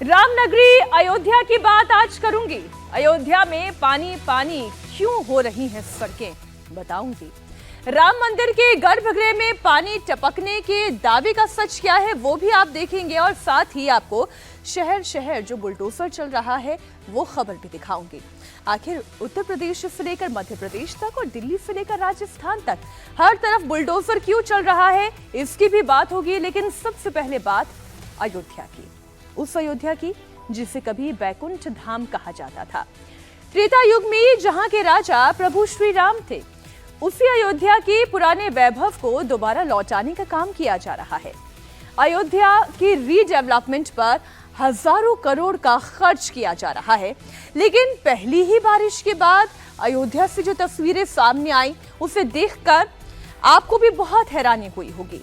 रामनगरी अयोध्या की बात आज करूंगी। अयोध्या में पानी पानी क्यों हो रही हैं सड़कें, बताऊंगी। राम मंदिर के गर्भगृह में पानी टपकने के दावे का सच क्या है वो भी आप देखेंगे, और साथ ही आपको शहर शहर जो बुलडोजर चल रहा है वो खबर भी दिखाऊंगी। आखिर उत्तर प्रदेश से लेकर मध्य प्रदेश तक और दिल्ली से लेकर राजस्थान तक हर तरफ बुलडोजर क्यों चल रहा है, इसकी भी बात होगी। लेकिन सबसे पहले बात अयोध्या की, उस अयोध्या की जिसे कभी बैकुंठ धाम कहा जाता था। त्रेता युग में जहां के राजा प्रभु श्री राम थे, उसी अयोध्या के पुराने वैभव को दोबारा लौटाने का काम किया जा रहा है। अयोध्या की रीडेवलपमेंट पर हजारों करोड़ का खर्च किया जा रहा है, लेकिन पहली ही बारिश के बाद अयोध्या से जो तस्वीरें सामने आई उसे देखकर आपको भी बहुत हैरानी हुई होगी,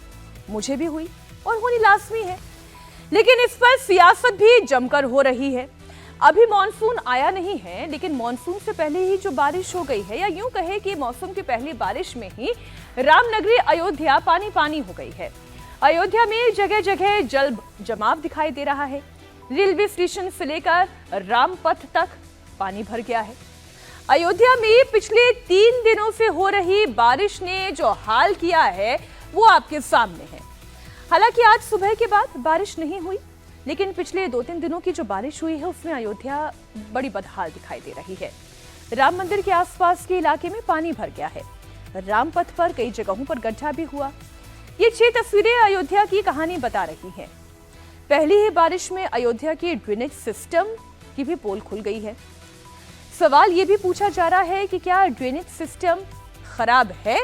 मुझे भी हुई और होनी लाजमी है। लेकिन इस पर सियासत भी जमकर हो रही है। अभी मॉनसून आया नहीं है, लेकिन मॉनसून से पहले ही जो बारिश हो गई है, या यूं कहे कि मौसम की पहली बारिश में ही रामनगरी अयोध्या पानी पानी हो गई है। अयोध्या में जगह जगह जल जमाव दिखाई दे रहा है। रेलवे स्टेशन से लेकर रामपथ तक पानी भर गया है। अयोध्या में पिछले 3 दिनों से हो रही बारिश ने जो हाल किया है वो आपके सामने है। हालांकि आज सुबह के बाद बारिश नहीं हुई, लेकिन पिछले 2-3 दिनों की जो बारिश हुई है उसमें अयोध्या बड़ी बदहाल दिखाई दे रही है। राम मंदिर के आसपास के इलाके में पानी भर गया है। रामपथ पर कई जगहों पर गड्ढा भी हुआ। ये 6 तस्वीरें अयोध्या की कहानी बता रही हैं। पहली ही बारिश में अयोध्या के ड्रेनेज सिस्टम की भी पोल खुल गई है। सवाल ये भी पूछा जा रहा है कि क्या ड्रेनेज सिस्टम खराब है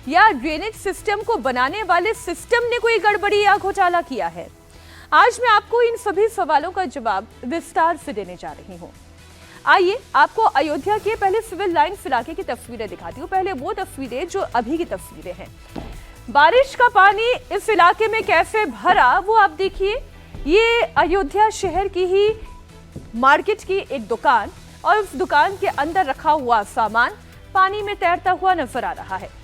या ड्रेनेज सिस्टम को बनाने वाले सिस्टम ने कोई गड़बड़ी या घोटाला किया है। आज मैं आपको इन सभी सवालों का जवाब विस्तार से देने जा रही हूं। आइए आपको अयोध्या के पहले सिविल लाइन्स इलाके की तस्वीरें दिखाती हूँ। पहले वो तस्वीरें जो अभी की तस्वीरें हैं। बारिश का पानी इस इलाके में कैसे भरा वो आप देखिए। ये अयोध्या शहर की ही मार्केट की एक दुकान, और उस दुकान के अंदर रखा हुआ सामान पानी में तैरता हुआ नजर आ रहा है।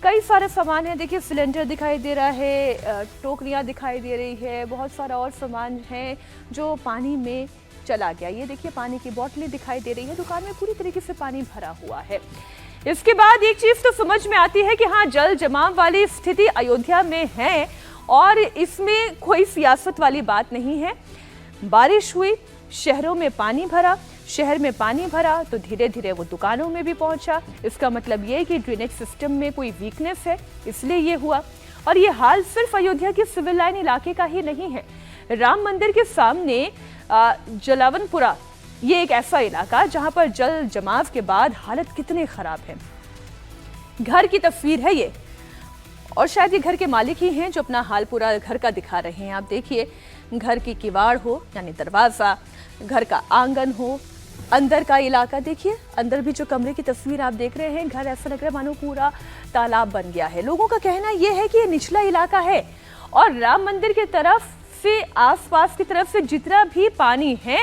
कई सारे सामान है, देखिए सिलेंडर दिखाई दे रहा है, टोकरियां दिखाई दे रही है, बहुत सारा और सामान है जो पानी में चला गया। ये देखिए पानी की बोतलें दिखाई दे रही है। दुकान में पूरी तरीके से पानी भरा हुआ है। इसके बाद एक चीज तो समझ में आती है कि हाँ, जल जमाव वाली स्थिति अयोध्या में है और इसमें कोई सियासत वाली बात नहीं है। बारिश हुई, शहरों में पानी भरा, शहर में पानी भरा तो धीरे धीरे वो दुकानों में भी पहुंचा। इसका मतलब ये है कि ड्रेनेज सिस्टम में कोई वीकनेस है, इसलिए ये हुआ। और ये हाल सिर्फ अयोध्या के सिविल लाइन इलाके का ही नहीं है। राम मंदिर के सामने जलावनपुरा, ये एक ऐसा इलाका जहां पर जल जमाव के बाद हालत कितने खराब है। घर की तस्वीर है ये, और शायद ये घर के मालिक ही हैं जो अपना हाल पूरा घर का दिखा रहे हैं। आप देखिए, घर की किवाड़ हो यानी दरवाजा, घर का आंगन हो, अंदर का इलाका देखिए। अंदर भी जो कमरे की तस्वीर आप देख रहे हैं, घर ऐसा लग रहा है मानो पूरा तालाब बन गया है। लोगों का कहना यह है कि ये निचला इलाका है और राम मंदिर की तरफ से, आसपास की तरफ से जितना भी पानी है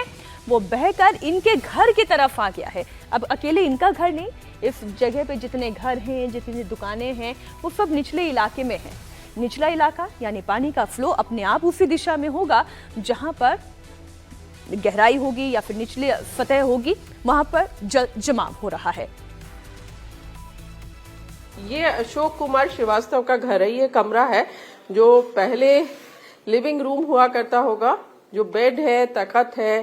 वो बहकर इनके घर की तरफ आ गया है। अब अकेले इनका घर नहीं, इस जगह पे जितने घर हैं, जितनी दुकानें हैं, वो सब निचले इलाके में है। निचला इलाका यानी पानी का फ्लो अपने आप उसी दिशा में होगा जहां पर गहराई होगी या फिर निचले सतह होगी, वहां पर जल जमाव हो रहा है। ये अशोक कुमार श्रीवास्तव का घर है। ये कमरा है जो पहले लिविंग रूम हुआ करता होगा। जो बेड है, तखत है,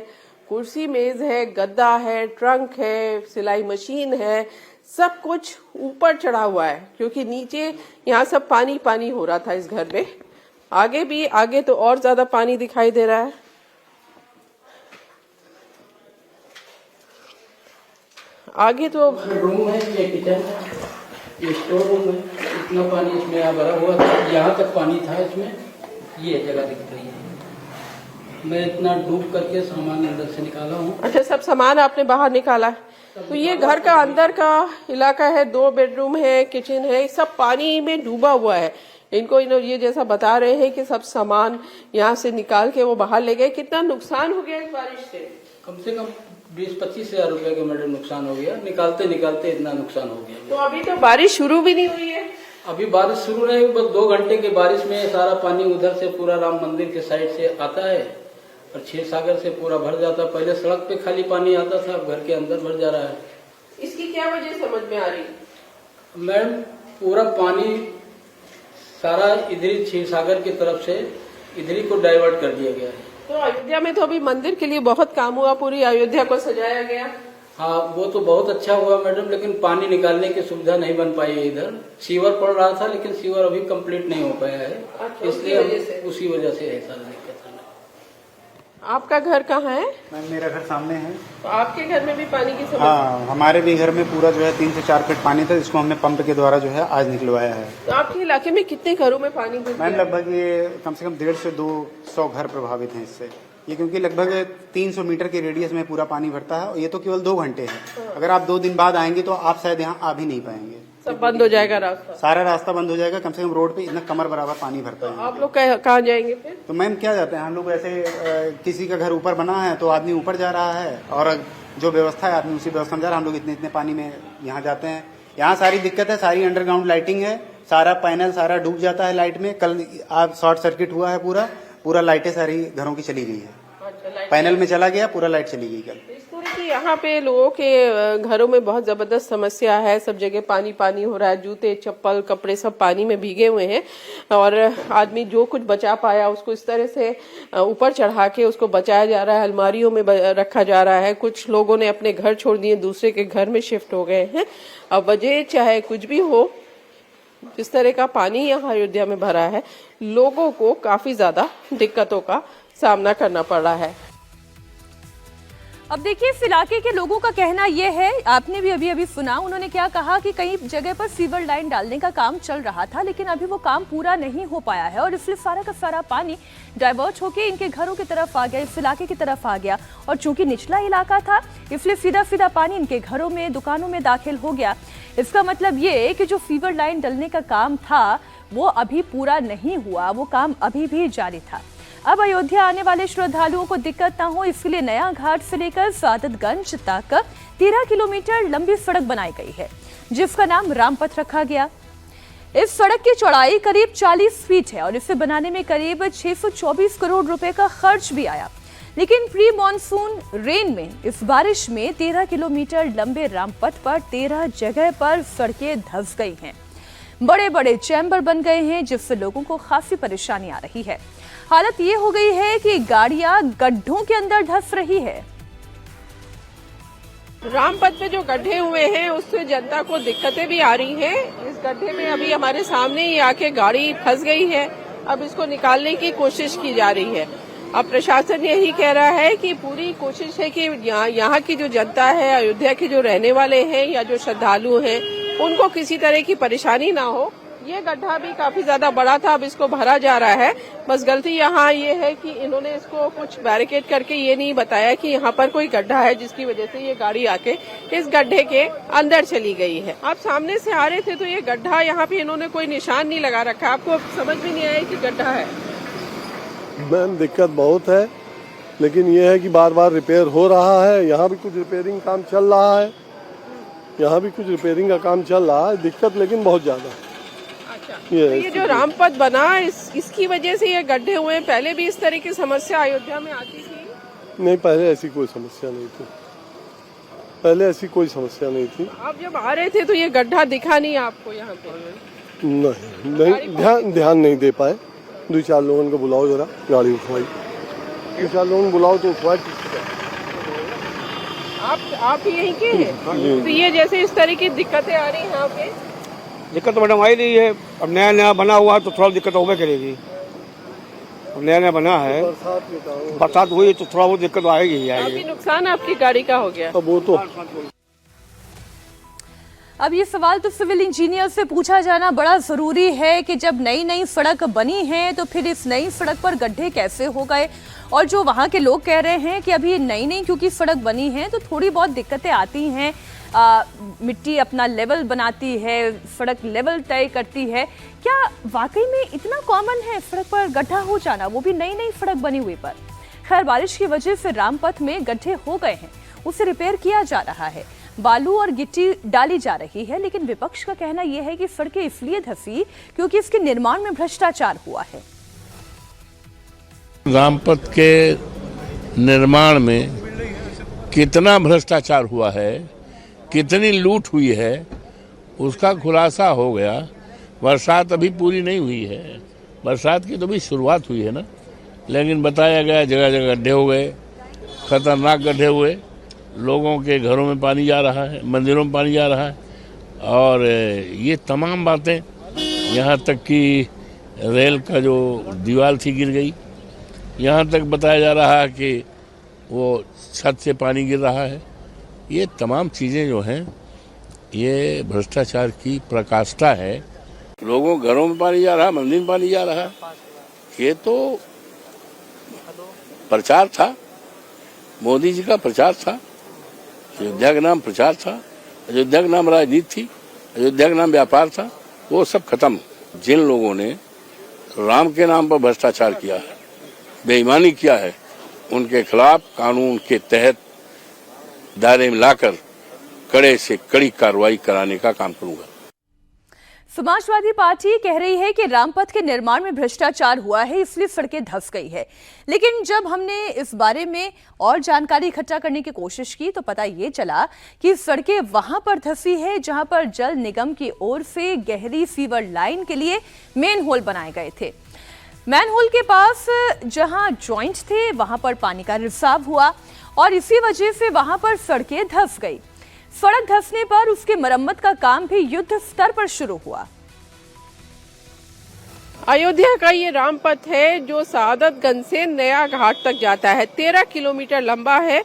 कुर्सी मेज है, गद्दा है, ट्रंक है, सिलाई मशीन है, सब कुछ ऊपर चढ़ा हुआ है क्योंकि नीचे यहाँ सब पानी पानी हो रहा था इस घर में। आगे तो और ज्यादा पानी दिखाई दे रहा है। आगे तो रूम है, ये किचन है, ये स्टोर रूम है। इतना पानी इसमें भरा हुआ था, यहाँ तक पानी था इसमें। ये जगह दिख रही है। मैं इतना डूब करके सामान अंदर से निकाला हूँ। अच्छा, सब सामान आपने बाहर निकाला है। तो ये घर का अंदर का इलाका है, 2 बेडरूम है, किचन है, सब पानी में डूबा हुआ है। इनको ये जैसा बता रहे हैं कि सब सामान यहाँ से निकाल के वो बाहर ले गए। कितना नुकसान हो गया इस बारिश से? कम से कम 20-25 हजार रुपए का मेरे नुकसान हो गया। निकालते निकालते इतना नुकसान हो गया। तो अभी तो बारिश शुरू भी नहीं हुई है। अभी बारिश शुरू नहीं हुई, बस 2 घंटे की बारिश में सारा पानी उधर से पूरा राम मंदिर के साइड से आता है और क्षीर सागर से पूरा भर जाता। पहले सड़क पे खाली पानी आता था, अब घर के अंदर भर जा रहा है। इसकी क्या वजह समझ में आ रही? मैडम, पूरा पानी सारा इधरी क्षीर सागर की तरफ से इधरी को डाइवर्ट कर दिया गया है। तो अयोध्या में तो अभी मंदिर के लिए बहुत काम हुआ, पूरी अयोध्या को सजाया गया। हाँ, वो तो बहुत अच्छा हुआ मैडम, लेकिन पानी निकालने की सुविधा नहीं बन पाई है। इधर सीवर पड़ रहा था, लेकिन सीवर अभी कंप्लीट नहीं हो पाया है। अच्छा, इसलिए उसी वजह से ऐसा दिक्कत है। आपका घर कहाँ है? मैम, मेरा घर सामने है। तो आपके घर में भी पानी की समस्या? हाँ, हमारे भी घर में पूरा जो है 3 से 4 फीट पानी था, जिसको हमने पंप के द्वारा जो है आज निकलवाया है। तो आपके इलाके में कितने घरों में पानी घुस मैम, गया? लगभग ये कम से कम 150 से 200 घर प्रभावित हैं इससे। ये क्योंकि लगभग 300 मीटर के रेडियस में पूरा पानी भरता है, और ये तो केवल 2 घंटे है। अगर आप 2 दिन बाद आएंगे तो आप शायद यहाँ आ भी नहीं पाएंगे। सब बंद हो जाएगा रास्ता? सारा रास्ता बंद हो जाएगा। कम से कम रोड पे इतना कमर बराबर पानी भरता है। आप लोग कहाँ जाएंगे फिर? तो मैम, क्या जाते हैं हम लोग, ऐसे किसी का घर ऊपर बना है तो आदमी ऊपर जा रहा है, और जो व्यवस्था है आदमी उसी व्यवस्था में जा रहा है। हम लोग इतने इतने पानी में यहाँ जाते हैं। यहाँ सारी दिक्कत है, सारी अंडरग्राउंड लाइटिंग है, सारा पैनल सारा डूब जाता है लाइट में। कल आप शॉर्ट सर्किट हुआ है, पूरा लाइटें सारी घरों की चली गई है। पैनल में चला गया, पूरा लाइट चली गई कल। इस तरह की यहाँ पे लोगों के घरों में बहुत जबरदस्त समस्या है। सब जगह पानी पानी हो रहा है, जूते चप्पल कपड़े सब पानी में भीगे हुए हैं, और आदमी जो कुछ बचा पाया उसको इस तरह से ऊपर चढ़ा के उसको बचाया जा रहा है, अलमारियों में रखा जा रहा है। कुछ लोगों ने अपने घर छोड़ दिए, दूसरे के घर में शिफ्ट हो गए हैं। अब वजह चाहे कुछ भी हो, जिस तरह का पानी यहाँ अयोध्या में भरा है, लोगों को काफी ज्यादा दिक्कतों का सामना करना पड़ रहा है। अब देखिए, इस इलाके के लोगों का कहना यह है, आपने भी अभी सुना, उन्होंने क्या कहा कि कई जगह पर सीवर लाइन डालने का काम चल रहा था, लेकिन अभी वो काम पूरा नहीं हो पाया है, और इसलिए सारा का सारा पानी डाइवर्ट होकर इनके घरों की तरफ आ गया, इस इलाके की तरफ आ गया। और चूंकि निचला इलाका था, इसलिए सीधा सीधा पानी इनके घरों में, दुकानों में दाखिल हो गया। इसका मतलब ये कि जो सीवर लाइन डलने का काम था वो अभी पूरा नहीं हुआ, वो काम अभी भी जारी था। अब अयोध्या आने वाले श्रद्धालुओं को दिक्कत ना हो, इसके लिए नया घाट से लेकर सादतगंज तक 13 किलोमीटर लंबी सड़क बनाई गई है, जिसका नाम रामपथ रखा गया। इस सड़क की चौड़ाई करीब 40 फीट है, और इसे बनाने में करीब 624 करोड़ रुपए का खर्च भी आया। लेकिन प्री मॉनसून रेन में, इस बारिश में 13 किलोमीटर लंबे रामपथ पर 13 जगह पर सड़कें धंस गई हैं। बड़े बड़े चैम्बर बन गए हैं, जिससे लोगों को खासी परेशानी आ रही है। हालत ये हो गई है कि गाड़ियां गड्ढों के अंदर धंस रही है। रामपथ पे जो गड्ढे हुए हैं उससे जनता को दिक्कतें भी आ रही हैं। इस गड्ढे में अभी हमारे सामने ही आके गाड़ी फंस गई है, अब इसको निकालने की कोशिश की जा रही है। अब प्रशासन यही कह रहा है कि पूरी कोशिश है कि यहाँ की जो जनता है, अयोध्या के जो रहने वाले हैं या जो श्रद्धालु हैं, उनको किसी तरह की परेशानी ना हो। ये गड्ढा भी काफी ज्यादा बड़ा था, अब इसको भरा जा रहा है। बस गलती यहाँ ये है कि इन्होंने इसको कुछ बैरिकेड करके ये नहीं बताया कि यहाँ पर कोई गड्ढा है, जिसकी वजह से ये गाड़ी आके इस गड्ढे के अंदर चली गई है। आप सामने से आ रहे थे तो ये गड्ढा, यहाँ पे इन्होंने कोई निशान नहीं लगा रखा, आपको समझ में नहीं आया कि गड्ढा है? मैम, दिक्कत बहुत है, लेकिन ये है कि बार बार रिपेयर हो रहा है। यहाँ भी कुछ रिपेयरिंग काम चल रहा है, यहाँ भी कुछ रिपेयरिंग का काम चल रहा है। दिक्कत लेकिन बहुत ज्यादा। अच्छा, तो ये जो रामपथ बना इसकी वजह से ये गड्ढे हुए। पहले भी इस तरह की समस्या अयोध्या में आती थी? नहीं, पहले ऐसी कोई समस्या नहीं थी, पहले ऐसी कोई समस्या नहीं थी। आप जब आ रहे थे तो ये गड्ढा दिखा नहीं आपको यहाँ पे? नहीं, ध्यान नहीं दे पाए। 2-4 लोगों को बुलाओ, जरा गाड़ी उठवाई, 2-4 लोगों को बुलाओ तो उठवाई। आप ही यहीं के हैं? तो ये जैसे इस तरह की दिक्कतें आ रही हैं यहाँ पे? दिक्कत तो मैडम आई रही है। अब नया नया बना हुआ है तो थोड़ा दिक्कत होगा करेगी। अब नया नया बना है, बरसात हुई तो थोड़ा बहुत दिक्कत आएगी। काफी नुकसान आपकी गाड़ी का हो गया। अब वो तो अब ये सवाल तो सिविल इंजीनियर से पूछा जाना बड़ा जरूरी है कि जब नई नई सड़क बनी है तो फिर इस नई सड़क पर गड्ढे कैसे हो गए। और जो वहाँ के लोग कह रहे हैं कि अभी नई नई क्योंकि सड़क बनी है तो थोड़ी बहुत दिक्कतें आती हैं, मिट्टी अपना लेवल बनाती है, सड़क लेवल तय करती है। क्या वाकई में इतना कॉमन है सड़क पर गड्ढा हो जाना, वो भी नई नई सड़क बनी हुई पर? खैर, बारिश की वजह से रामपथ में गड्ढे हो गए हैं, उसे रिपेयर किया जा रहा है, बालू और गिट्टी डाली जा रही है। लेकिन विपक्ष का कहना यह है कि सड़कें इसलिए धंसी क्योंकि इसके निर्माण में भ्रष्टाचार हुआ है। रामपथ के निर्माण में कितना भ्रष्टाचार हुआ है, कितनी लूट हुई है, उसका खुलासा हो गया। बरसात अभी पूरी नहीं हुई है, बरसात की तो भी शुरुआत हुई है ना, लेकिन बताया गया जगह जगह गड्ढे हो गए, खतरनाक गड्ढे हुए, लोगों के घरों में पानी जा रहा है, मंदिरों में पानी जा रहा है, और ये तमाम बातें, यहाँ तक कि रेल का जो दीवार थी गिर गई, यहाँ तक बताया जा रहा है कि वो छत से पानी गिर रहा है। ये तमाम चीज़ें जो हैं ये भ्रष्टाचार की प्रकाष्ठा है। लोगों के घरों में पानी जा रहा है, मंदिर में पानी जा रहा है, ये तो प्रचार था, मोदी जी का प्रचार था, अयोध्या का नाम प्रचार था, अयोध्या का नाम राजनीति थी, अयोध्या का नाम व्यापार था, वो सब खत्म। जिन लोगों ने राम के नाम पर भ्रष्टाचार किया है, बेईमानी किया है, उनके खिलाफ कानून के तहत दायरे में लाकर कड़े से कड़ी कार्रवाई कराने का काम करूंगा। समाजवादी पार्टी कह रही है कि रामपथ के निर्माण में भ्रष्टाचार हुआ है, इसलिए सड़कें धंस गई है। लेकिन जब हमने इस बारे में और जानकारी इकट्ठा करने की कोशिश की तो पता ये चला कि सड़कें वहां पर धंसी है जहां पर जल निगम की ओर से गहरी सीवर लाइन के लिए मेन होल बनाए गए थे। मैन होल के पास जहां जॉइंट थे वहां पर पानी का रिसाव हुआ और इसी वजह से वहां पर सड़कें धंस गई। सड़क धंसने पर उसके मरम्मत का काम भी युद्ध स्तर पर शुरू हुआ। अयोध्या का ये रामपथ है जो सादतगंज से नया घाट तक जाता है, 13 किलोमीटर लंबा है।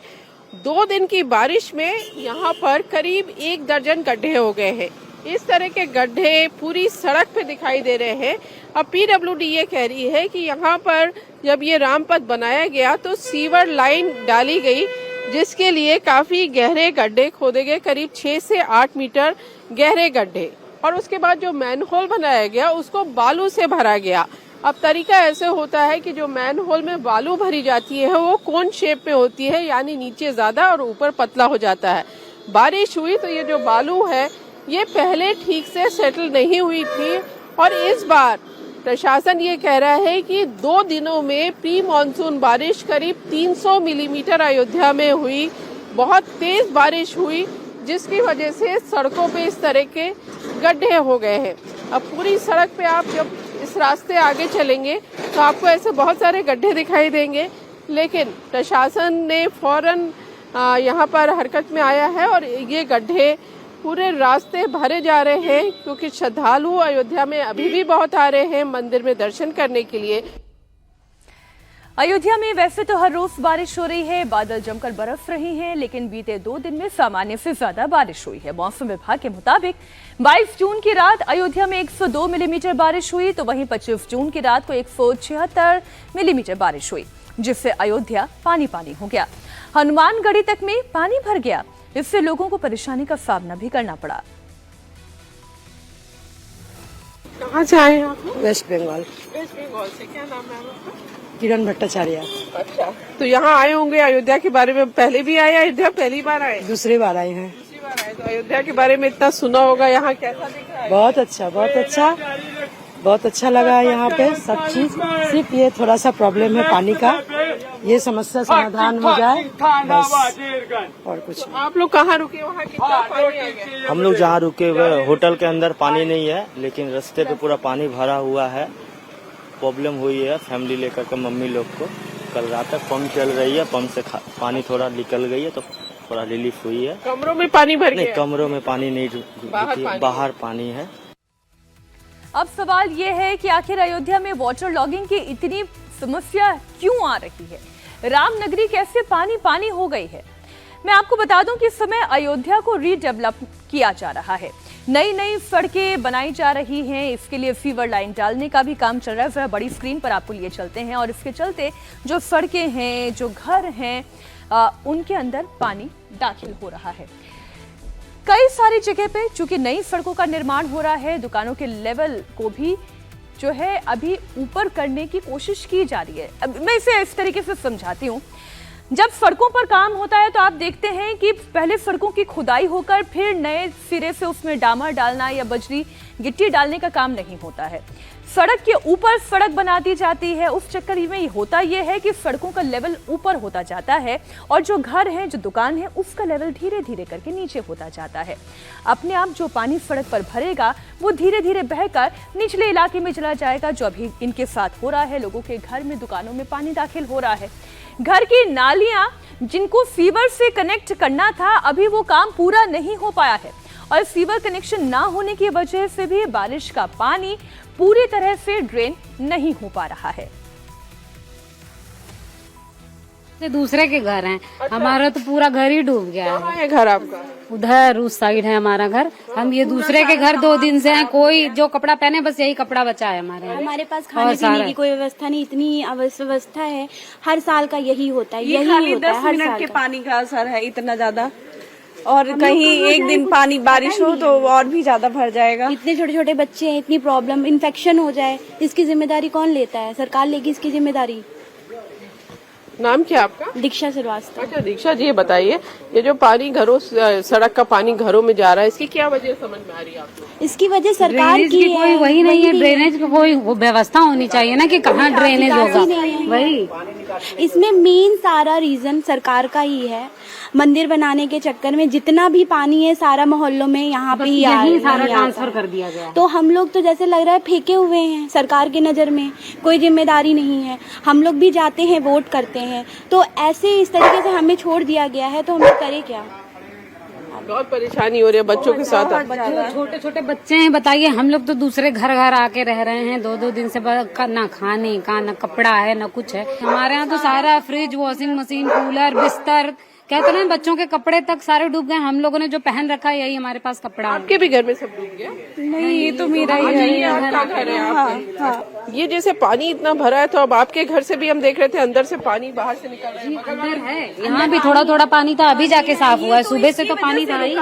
2 दिन की बारिश में यहाँ पर करीब 1 दर्जन गड्ढे हो गए हैं। इस तरह के गड्ढे पूरी सड़क पे दिखाई दे रहे हैं। अब PWD ये कह रही है कि यहाँ पर जब ये रामपथ बनाया गया तो सीवर लाइन डाली गई, जिसके लिए काफी गहरे गड्ढे खोदे गए, करीब 6 से 8 मीटर गहरे गड्ढे, और उसके बाद जो मैनहोल बनाया गया उसको बालू से भरा गया। अब तरीका ऐसे होता है कि जो मैनहोल में बालू भरी जाती है वो कोन शेप में होती है, यानी नीचे ज्यादा और ऊपर पतला हो जाता है। बारिश हुई तो ये जो बालू है ये पहले ठीक से सेटल नहीं हुई थी, और इस बार प्रशासन ये कह रहा है कि 2 दिनों में प्री मानसून बारिश करीब 300 मिलीमीटर अयोध्या में हुई। बहुत तेज बारिश हुई जिसकी वजह से सड़कों पे इस तरह के गड्ढे हो गए हैं। अब पूरी सड़क पे आप जब इस रास्ते आगे चलेंगे तो आपको ऐसे बहुत सारे गड्ढे दिखाई देंगे, लेकिन प्रशासन ने फौरन यहाँ पर हरकत में आया है और ये गड्ढे पूरे रास्ते भरे जा रहे हैं, क्योंकि श्रद्धालु अयोध्या में अभी भी बहुत आ रहे हैं मंदिर में दर्शन करने के लिए। अयोध्या में वैसे तो हर रोज बारिश हो रही है, बादल जमकर बरस रही हैं, लेकिन बीते 2 दिन में सामान्य से ज्यादा बारिश हुई है। मौसम विभाग के मुताबिक 22 जून की रात अयोध्या में 102 मिलीमीटर बारिश हुई, तो वहीं 25 जून की रात को 176 मिलीमीटर बारिश हुई, जिससे अयोध्या पानी पानी हो गया। हनुमानगढ़ी तक में पानी भर गया, इससे लोगों को परेशानी का सामना भी करना पड़ा। कहाँ से आए आप? वेस्ट बंगाल। वेस्ट बंगाल से। क्या नाम है आपका? किरण भट्टाचार्य। अच्छा, तो यहाँ आए होंगे, अयोध्या के बारे में पहले भी आए, अयोध्या पहली बार आए? दूसरी बार आए हैं। दूसरी बार आए, तो अयोध्या के बारे में इतना सुना होगा, यहाँ कैसा दिख रहा है? बहुत अच्छा, बहुत अच्छा, बहुत अच्छा लगा यहाँ पे सब चीज। सिर्फ ये थोड़ा सा प्रॉब्लम है पानी का, ये समस्या समाधान हो जाए बस, और कुछ नहीं। आप लोग कहाँ रुके, वहाँ कितना पानी आ गया? हम लोग जहाँ रुके हुए होटल के अंदर पानी नहीं है, लेकिन रास्ते पे पूरा पानी भरा हुआ है। प्रॉब्लम हुई है फैमिली लेकर के मम्मी लोग को। कल रात तक पंप चल रही है, पंप से पानी थोड़ा निकल गई है तो थोड़ा रिलीफ हुई है। कमरों में पानी भर गया? नहीं, कमरों में पानी नहीं, बाहर पानी है। अब सवाल ये है कि आखिर अयोध्या में वाटर लॉगिंग की इतनी समस्या क्यों आ रही है? रामनगरी कैसे पानी पानी हो गई है? मैं आपको बता दूं कि इस समय अयोध्या को रीडेवलप किया जा रहा है, नई नई सड़कें बनाई जा रही हैं, इसके लिए सीवर लाइन डालने का भी काम चल रहा है। जरा बड़ी स्क्रीन पर आपको लिए चलते हैं, और इसके चलते जो सड़कें हैं, जो घर हैं, उनके अंदर पानी दाखिल हो रहा है। कई सारी जगह पे चूंकि नई सड़कों का निर्माण हो रहा है, दुकानों के लेवल को भी जो है अभी ऊपर करने की कोशिश की जा रही है। अब मैं इसे इस तरीके से समझाती हूँ, जब सड़कों पर काम होता है तो आप देखते हैं कि पहले सड़कों की खुदाई होकर फिर नए सिरे से उसमें डामर डालना या बजरी गिट्टी डालने का काम नहीं होता है। सड़क के ऊपर सड़क बना दी जाती है। उस चक्कर में होता यह है कि सड़कों का लेवल ऊपर होता जाता है और जो घर है, जो दुकान है, उसका लेवल धीरे धीरे करके नीचे होता जाता है। अपने आप जो पानी सड़क पर भरेगा वो धीरे धीरे बहकर निचले इलाके में चला जाएगा, जो अभी इनके साथ हो रहा है। लोगों के घर में, दुकानों में पानी दाखिल हो रहा है। घर की नालियां जिनको सीवर से कनेक्ट करना था, अभी वो काम पूरा नहीं हो पाया है और सीवर कनेक्शन ना होने की वजह से भी बारिश का पानी पूरी तरह से ड्रेन नहीं हो पा रहा है। दूसरे के घर हैं। हमारा तो पूरा घर ही डूब गया है। कहाँ है घर आपका? उधर उस साइड है हमारा घर। हम ये दूसरे के घर 2 दिन से हैं। कोई जो कपड़ा पहने, बस यही कपड़ा बचा है हमारे पास। खाने पीने की कोई व्यवस्था नहीं, इतनी अव्यवस्था है। हर साल का यही होता है, यही होता है। 10 मिनट के पानी का असर है इतना ज्यादा, और कहीं एक दिन पानी बारिश हो तो और भी ज्यादा भर जाएगा। इतने छोटे छोटे बच्चे हैं, इतनी प्रॉब्लम, इन्फेक्शन हो जाए, इसकी जिम्मेदारी कौन लेता है? सरकार लेगी इसकी जिम्मेदारी। नाम क्या आपका? दीक्षा श्रीवास्तव। अच्छा दीक्षा जी, ये बताइए, ये जो पानी घरों, सड़क का पानी घरों में जा रहा है, इसकी क्या वजह समझ में आ रही है आपको? इसकी वजह सरकार की है। कोई वही नहीं है, ड्रेनेज की कोई व्यवस्था होनी चाहिए ना कि कहाँ ड्रेनेज होगा। वही इसमें मेन सारा रीजन सरकार का ही है। मंदिर बनाने के चक्कर में जितना भी पानी है सारा मोहल्लों में यहाँ पे ही सारा ट्रांसफर कर दिया गया। तो हम लोग तो जैसे लग रहा है फेंके हुए हैं सरकार की नजर में, कोई जिम्मेदारी नहीं है। हम लोग भी जाते हैं, वोट करते हैं, तो ऐसे इस तरीके से हमें छोड़ दिया गया है, तो हम लोग करें क्या? बहुत परेशानी हो रही है बच्चों के साथ। छोटे छोटे बच्चे हैं, बताइए। हम लोग तो दूसरे घर आके रह रहे हैं 2-2 दिन से, ना खाने का, ना कपड़ा है, ना कुछ है। हमारे यहाँ तो सारा फ्रिज, वॉशिंग मशीन, कूलर, बिस्तर, कहते हैं बच्चों के कपड़े तक सारे डूब गए। हम लोगों ने जो पहन रखा है यही हमारे पास कपड़ा है। आपके भी घर में सब डूब गया? नहीं, ये तो मेरा ही है। आपका घर है? हाँ। ये जैसे पानी इतना भरा है, तो अब आपके घर से भी हम देख रहे थे अंदर से पानी बाहर से निकल रहा है। अंदर है, यहाँ भी थोड़ा थोड़ा पानी था, अभी जाके साफ हुआ है। सुबह से तो पानी था ही,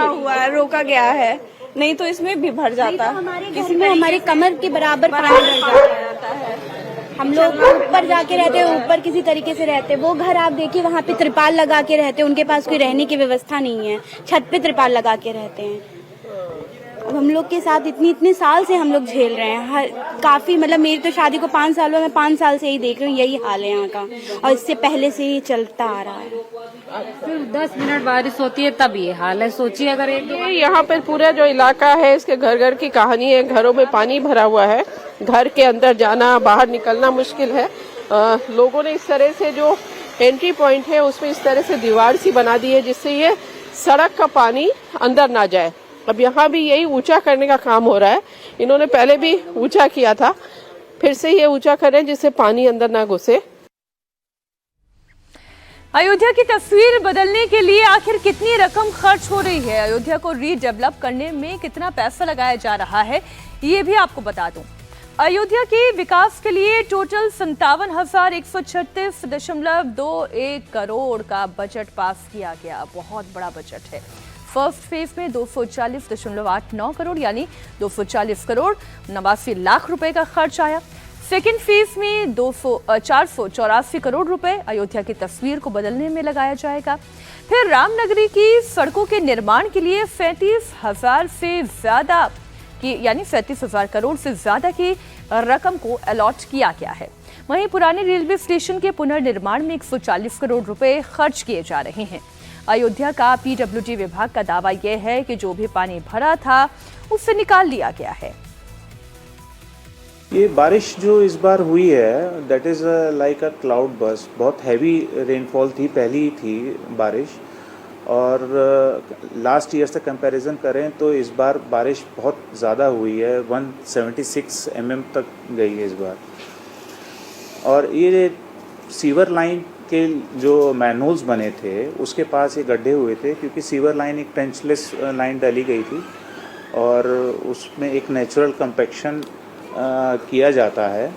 रोका गया है, नहीं तो इसमें भी भर जाता। किसी में हमारे कमर के बराबर पानी जाता है। हम लोग ऊपर जाके रहते हैं, ऊपर किसी तरीके से रहते हैं। वो घर आप देखिए, वहाँ पे त्रिपाल लगा के रहते हैं, उनके पास कोई रहने की व्यवस्था नहीं है, छत पे त्रिपाल लगा के रहते हैं। अब हम लोग के साथ इतने साल से हम लोग झेल रहे हैं। काफी, मतलब मेरी तो शादी को 5 साल हुआ, मैं 5 साल से ही देख रही हूँ, यही हाल है यहाँ का, और इससे पहले से ही चलता आ रहा है। फिर 10 मिनट बारिश होती है तब ये हाल है। सोचिए अगर यहाँ पर पूरा जो इलाका है, इसके घर घर की कहानी है। घरों में पानी भरा हुआ है, घर के अंदर जाना, बाहर निकलना मुश्किल है। लोगों ने इस तरह से जो एंट्री पॉइंट है उसमें इस तरह से दीवार सी बना दी है, जिससे ये सड़क का पानी अंदर ना जाए। अब यहाँ भी यही ऊंचा करने का काम हो रहा है। इन्होंने पहले भी ऊंचा किया था, फिर से ये ऊंचा कर रहे हैं जिससे पानी अंदर ना घुसे। अयोध्या की तस्वीर बदलने के लिए आखिर कितनी रकम खर्च हो रही है, अयोध्या को रीडेवलप करने में कितना पैसा लगाया जा रहा है, ये भी आपको बता दूं। अयोध्या के विकास के लिए टोटल 57,136.21 करोड़ का बजट पास किया गया। बहुत बड़ा बजट है। फर्स्ट फेज में 240.89 करोड़ यानी 240 करोड़ 89 लाख रुपए का खर्च आया। सेकेंड फेज में 484 करोड़ रुपए अयोध्या की तस्वीर को बदलने में लगाया जाएगा। फिर रामनगरी की सड़कों के निर्माण के लिए 35,000 से ज्यादा की यानी 37,000 करोड़ से ज्यादा की रकम को अलॉट किया गया है। वहीं पुराने रेलवे स्टेशन के पुनर्निर्माण में 140 करोड़ रुपए खर्च किए जा रहे हैं। अयोध्या का पीडब्ल्यूडी विभाग का दावा यह है कि जो भी पानी भरा था उससे निकाल लिया गया है। ये बारिश जो इस बार हुई है, that is like a cloud burst. बहुत हैवी रेनफॉल थी, पहली थी बारिश, और लास्ट ईयर से कंपैरिजन करें तो इस बार बारिश बहुत ज़्यादा हुई है। 176 mm तक गई है इस बार। और ये सीवर लाइन के जो मैनहोल्स बने थे उसके पास ये गड्ढे हुए थे, क्योंकि सीवर लाइन एक ट्रेंचलेस लाइन डाली गई थी और उसमें एक नेचुरल कंपैक्शन किया जाता है,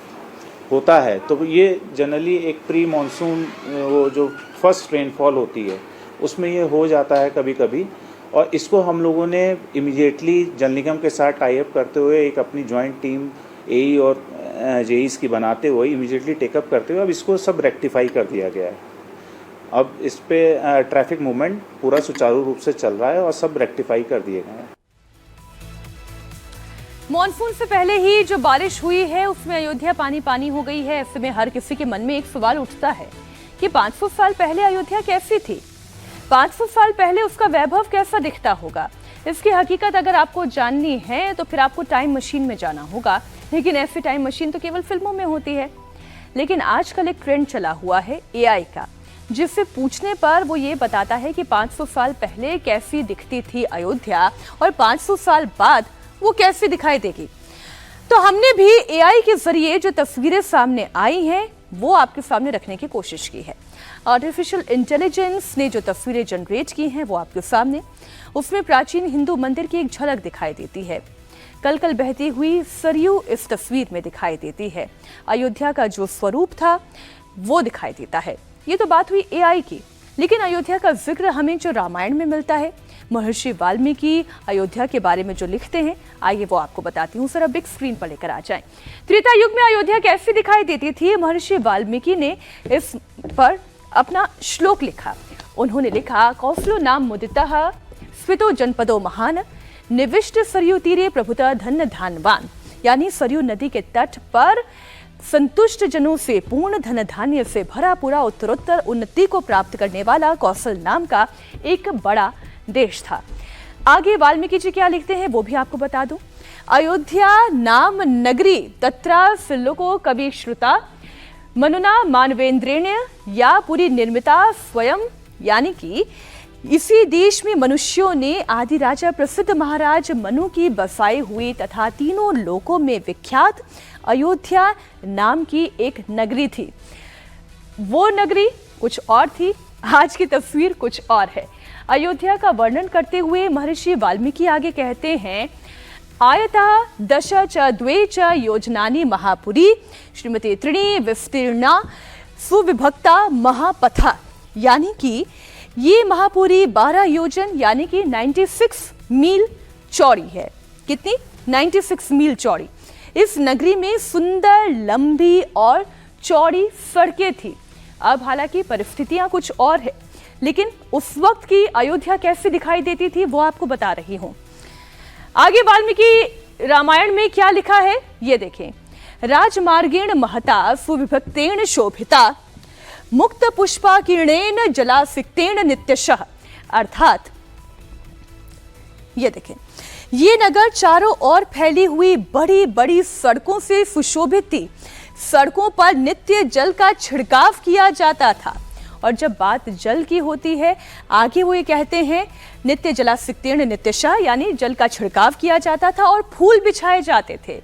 होता है। तो ये जनरली एक प्री मॉनसून, वो जो फर्स्ट रेनफॉल होती है उसमें ये हो जाता है कभी कभी। और इसको हम लोगों ने इमीडिएटली जल निगम के साथ टाई अप करते हुए एक अपनी जॉइंट टीम एई और जेईस की बनाते हुए इमीडिएटली टेकअप करते हुए अब इसको सब रेक्टिफाई कर दिया गया है। अब इस पे ट्रैफिक मूवमेंट पूरा सुचारू रूप से चल रहा है और सब रेक्टिफाई कर दिए गए हैं। मॉनसून से पहले ही जो बारिश हुई है उसमें अयोध्या पानी पानी हो गई है। ऐसे में हर किसी के मन में एक सवाल उठता है कि 500 साल पहले अयोध्या कैसी थी, 500 साल पहले उसका वैभव कैसा दिखता होगा। इसकी हकीकत अगर आपको जाननी है तो फिर आपको टाइम मशीन में जाना होगा, लेकिन ऐसी टाइम मशीन तो केवल फिल्मों में होती है। लेकिन आजकल एक ट्रेंड चला हुआ है एआई का, जिससे पूछने पर वो ये बताता है कि 500 साल पहले कैसी दिखती थी अयोध्या और 500 साल बाद वो कैसी दिखाई देगी। तो हमने भी एआई के जरिए जो तस्वीरें सामने आई हैं वो आपके सामने रखने की कोशिश की है। आर्टिफिशियल इंटेलिजेंस ने जो तस्वीरें जनरेट की हैं वो आपके सामने, उसमें प्राचीन हिंदू मंदिर की एक झलक दिखाई देती है। कल कल बहती हुई सरयू इस तस्वीर में दिखाई देती है। अयोध्या का जो स्वरूप था वो दिखाई देता है। ये तो बात हुई एआई की, लेकिन अयोध्या का जिक्र हमें जो रामायण में मिलता है, महर्षि वाल्मीकि अयोध्या के बारे में जो लिखते हैं, आइए वो आपको बताती हूँ। जरा बिग स्क्रीन पर लेकर आ जाएं। त्रेता युग में अयोध्या कैसी दिखाई देती थी, महर्षि वाल्मीकि ने इस पर अपना श्लोक लिखा। उन्होंने लिखा, कौसलो नाम मुदितः स्वितो जनपदो महान, निविष्ट सरयू तीरे प्रभुता धन्य धानवान। यानी सरयू नदी के तट पर संतुष्ट जनों से पूर्ण धन धान्य से भरा पूरा उत्तरोत्तर उन्नति को प्राप्त करने वाला कौशल नाम का एक बड़ा देश था। आगे वाल्मीकि जी क्या लिखते हैं वो भी आपको बता दूं। अयोध्या नाम नगरी तत्रा सिल्लोको कवि श्रुता मनुना मानवेंद्रेण या पूरी निर्मिता स्वयं। यानी कि इसी देश में मनुष्यों ने आदि राजा प्रसिद्ध महाराज मनु की बसाई हुई तथा तीनों लोकों में विख्यात अयोध्या नाम की एक नगरी थी। वो नगरी कुछ और थी, आज की तस्वीर कुछ और है। अयोध्या का वर्णन करते हुए महर्षि वाल्मीकि आगे कहते हैं, आयता दश च द्वे च योजनानि महापुरी श्रीमती त्रिणी विस्तीर्णा सुविभक्ता महापथा। यानी कि ये महापुरी 12 योजन यानी कि 96 मील चौड़ी है। कितनी? 96 मील चौड़ी। इस नगरी में सुंदर लंबी और चौड़ी सड़कें थी। अब हालांकि परिस्थितियां कुछ और है, लेकिन उस वक्त की अयोध्या कैसे दिखाई देती थी वो आपको बता रही हूं। आगे वाल्मीकि रामायण में क्या लिखा है ये देखें। राजमार्गेण महता सुविभक्तेन शोभिता मुक्त पुष्पाकीर्णेन जलासिक्तेन नित्यशः। अर्थात ये देखें, ये नगर चारों ओर फैली हुई बड़ी बड़ी सड़कों से सुशोभित थी। सड़कों पर नित्य जल का छिड़काव किया जाता था। और जब बात जल की होती है, आगे वो ये कहते हैं, नित्य जलासिक्तेन नित्यशः, यानी जल का छिड़काव किया जाता था और फूल बिछाए जाते थे।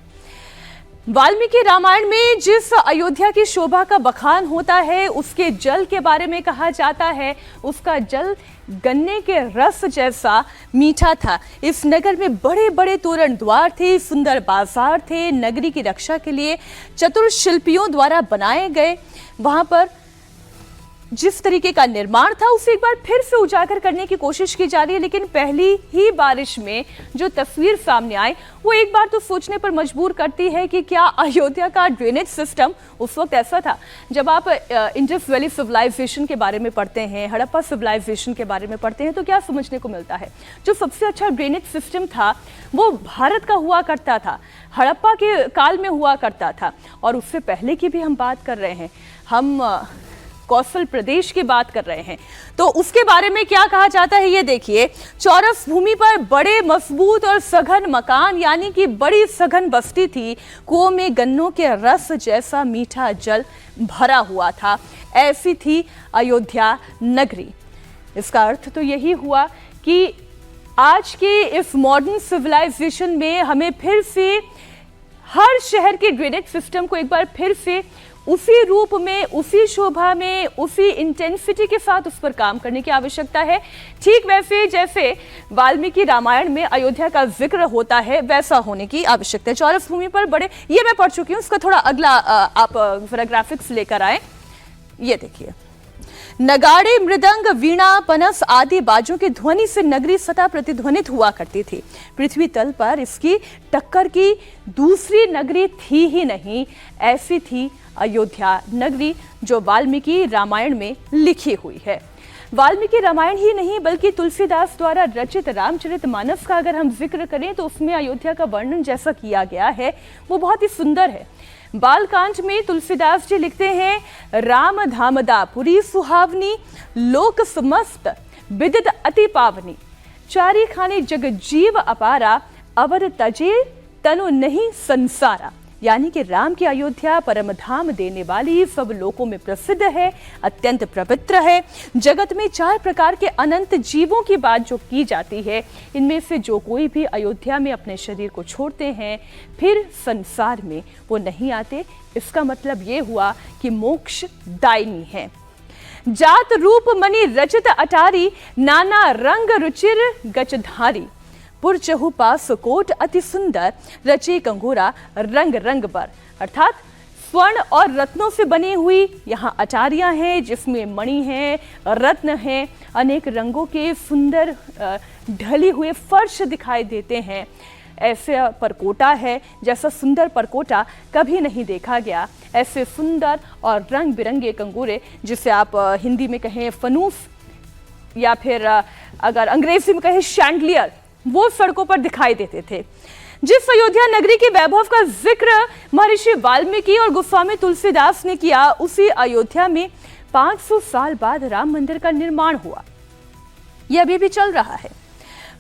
वाल्मीकि रामायण में जिस अयोध्या की शोभा का बखान होता है उसके जल के बारे में कहा जाता है, उसका जल गन्ने के रस जैसा मीठा था। इस नगर में बड़े बड़े तोरण द्वार थे, सुंदर बाजार थे। नगरी की रक्षा के लिए चतुर शिल्पियों द्वारा बनाए गए वहां पर जिस तरीके का निर्माण था उसे एक बार फिर से उजागर करने की कोशिश की जा रही है। लेकिन पहली ही बारिश में जो तस्वीर सामने आई वो एक बार तो सोचने पर मजबूर करती है कि क्या अयोध्या का ड्रेनेज सिस्टम उस वक्त ऐसा था। जब आप इंडस वैली सिविलाइजेशन के बारे में पढ़ते हैं, हड़प्पा सिविलाइजेशन के बारे में पढ़ते हैं, तो क्या समझने को मिलता है, जो सबसे अच्छा ड्रेनेज सिस्टम था वो भारत का हुआ करता था, हड़प्पा के काल में हुआ करता था। और उससे पहले की भी हम बात कर रहे हैं, हम कौशल प्रदेश की बात कर रहे हैं, तो उसके बारे में क्या कहा जाता है ये देखिए। चौरस भूमि पर बड़े मजबूत और सघन मकान यानी कि बड़ी सघन बस्ती थी। कुओं में गन्नों के रस जैसा मीठा जल भरा हुआ था। ऐसी थी अयोध्या नगरी। इसका अर्थ तो यही हुआ कि आज के इस मॉडर्न सिविलाइजेशन में हमें फिर से हर शहर के ड्रेनेज सिस्टम को एक बार फिर से उसी रूप में, उसी शोभा में, उसी इंटेंसिटी के साथ उस पर काम करने की आवश्यकता है। ठीक वैसे जैसे वाल्मीकि रामायण में अयोध्या का जिक्र होता है वैसा होने की आवश्यकता है। चौरस भूमि पर बड़े, ये मैं पढ़ चुकी हूँ, उसका थोड़ा अगला आप जरा ग्राफिक्स लेकर आए। ये देखिए, नगाड़े, मृदंग, वीणा, पनस आदि बाजों की ध्वनि से नगरी सदा प्रतिध्वनित हुआ करती थी। पृथ्वी तल पर इसकी टक्कर की दूसरी नगरी थी ही नहीं। ऐसी थी अयोध्या नगरी जो वाल्मीकि रामायण में लिखी हुई है। वाल्मीकि रामायण ही नहीं बल्कि तुलसीदास द्वारा रचित रामचरितमानस का अगर हम जिक्र करें तो उसमें अयोध्या का वर्णन जैसा किया गया है वो बहुत ही सुंदर है। बालकांड में तुलसीदास जी लिखते हैं, राम धामदा पुरी सुहावनी, लोक समस्त विदित अति पावनी, चारी खाने जग जीव अपारा, अवर तजे तनु नहीं संसारा। यानी कि राम की अयोध्या परम धाम देने वाली, सब लोकों में प्रसिद्ध है, अत्यंत पवित्र है। जगत में 4 प्रकार के अनंत जीवों की बात जो की जाती है, इनमें से जो कोई भी अयोध्या में अपने शरीर को छोड़ते हैं फिर संसार में वो नहीं आते। इसका मतलब ये हुआ कि मोक्ष दायिनी है। जात रूप मणि रचित अटारी, नाना रंग रुचिर गचधारी, पुर चहु पास कोट अति सुंदर, रचे कंगोरा रंग रंग बर। अर्थात स्वर्ण और रत्नों से बनी हुई यहाँ अटारियां हैं जिसमें मणि हैं, रत्न हैं, अनेक रंगों के सुंदर ढले हुए फर्श दिखाई देते हैं। ऐसे परकोटा है जैसा सुंदर परकोटा कभी नहीं देखा गया। ऐसे सुंदर और रंग बिरंगे कंगोरे, जिसे आप हिंदी में कहें फनूस या फिर अगर अंग्रेजी में कहें शैंडलियर, वो सड़कों पर दिखाई देते थे। जिस अयोध्या नगरी के वैभव का जिक्र महर्षि वाल्मीकि और गोस्वामी तुलसीदास ने किया, उसी अयोध्या में 500 साल बाद राम मंदिर का निर्माण हुआ। यह अभी भी चल रहा है।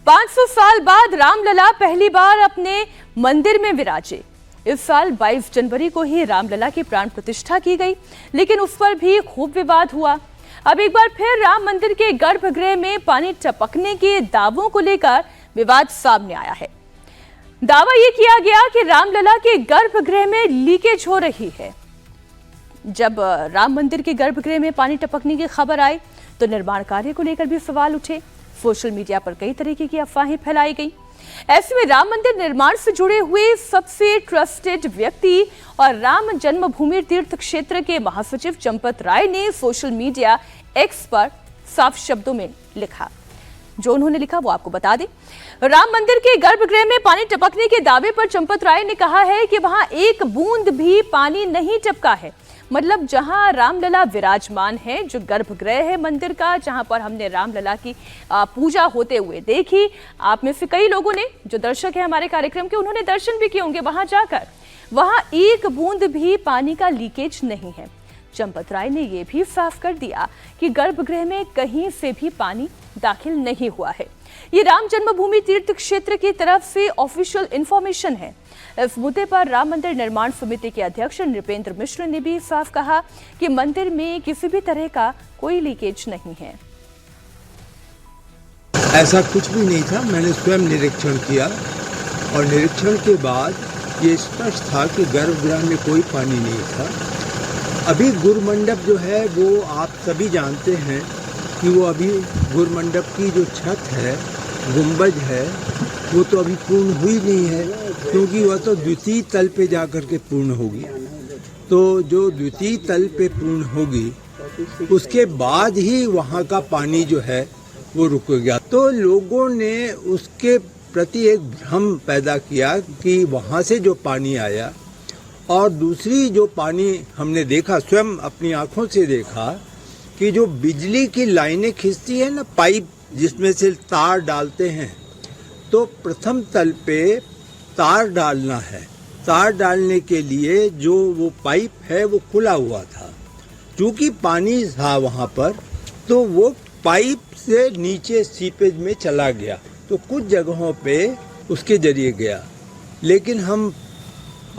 500 साल बाद रामलला पहली बार अपने मंदिर में विराजे। इस साल 22 जनवरी को ही रामलला की प्राण प्रतिष्ठा की गई, लेकिन उस पर भी खूब विवाद हुआ। अब एक बार फिर राम मंदिर के गर्भगृह में पानी टपकने के दावों को लेकर विवाद सामने आया है। दावा यह किया गया कि रामलला के गर्भगृह में लीकेज हो रही है। जब राम मंदिर के गर्भगृह में पानी टपकने की खबर आई तो निर्माण कार्य को लेकर भी सवाल उठे। सोशल मीडिया पर कई तरीके की अफवाहें फैलाई गई। ऐसे में राम मंदिर निर्माण से जुड़े हुए सबसे ट्रस्टेड व्यक्ति और राम जन्मभूमि तीर्थ क्षेत्र के महासचिव चंपत राय ने सोशल मीडिया एक्स पर साफ शब्दों में लिखा। जो उन्होंने लिखा वो आपको बता दें। राम मंदिर के गर्भगृह में पानी टपकने के दावे पर चंपत राय ने कहा है कि वहां एक बूंद भी पानी नहीं टपका है। मतलब जहां रामलला विराजमान है, जो गर्भगृह है मंदिर का, जहां पर हमने रामलला की पूजा होते हुए देखी। आप में से कई लोगों ने, जो दर्शक है हमारे कार्यक्रम के, उन्होंने दर्शन भी किए होंगे वहां जाकर। वहां एक बूंद भी पानी का लीकेज नहीं है। चंपत राय ने यह भी साफ कर दिया कि गर्भगृह में कहीं से भी पानी दाखिल नहीं हुआ है। ये राम जन्मभूमि तीर्थ क्षेत्र की तरफ से ऑफिशियल इंफॉर्मेशन है। इस मुद्दे पर राम मंदिर निर्माण समिति के अध्यक्ष नृपेंद्र मिश्र ने भी साफ कहा कि मंदिर में किसी भी तरह का कोई लीकेज नहीं है। ऐसा कुछ भी नहीं था। मैंने स्वयं निरीक्षण किया और निरीक्षण के बाद ये स्पष्ट था कि गर्भगृह में कोई पानी नहीं था। अभी गुरुमंडप जो है वो आप सभी जानते हैं कि वो अभी गुरुमंडप की जो छत है, गुंबज है, वो तो अभी पूर्ण हुई नहीं है, क्योंकि वह तो द्वितीय तल पे जाकर के पूर्ण होगी। तो जो द्वितीय तल पे पूर्ण होगी उसके बाद ही वहाँ का पानी जो है वो रुक गया। तो लोगों ने उसके प्रति एक भ्रम पैदा किया कि वहाँ से जो पानी आया, और दूसरी जो पानी हमने देखा, स्वयं अपनी आंखों से देखा कि जो बिजली की लाइनें खींचती है ना, पाइप जिसमें से तार डालते हैं, तो प्रथम तल पे तार डालना है। तार डालने के लिए जो वो पाइप है वो खुला हुआ था। चूँकि पानी था वहाँ पर, तो वो पाइप से नीचे सीपेज में चला गया। तो कुछ जगहों पे उसके जरिए गया। लेकिन हम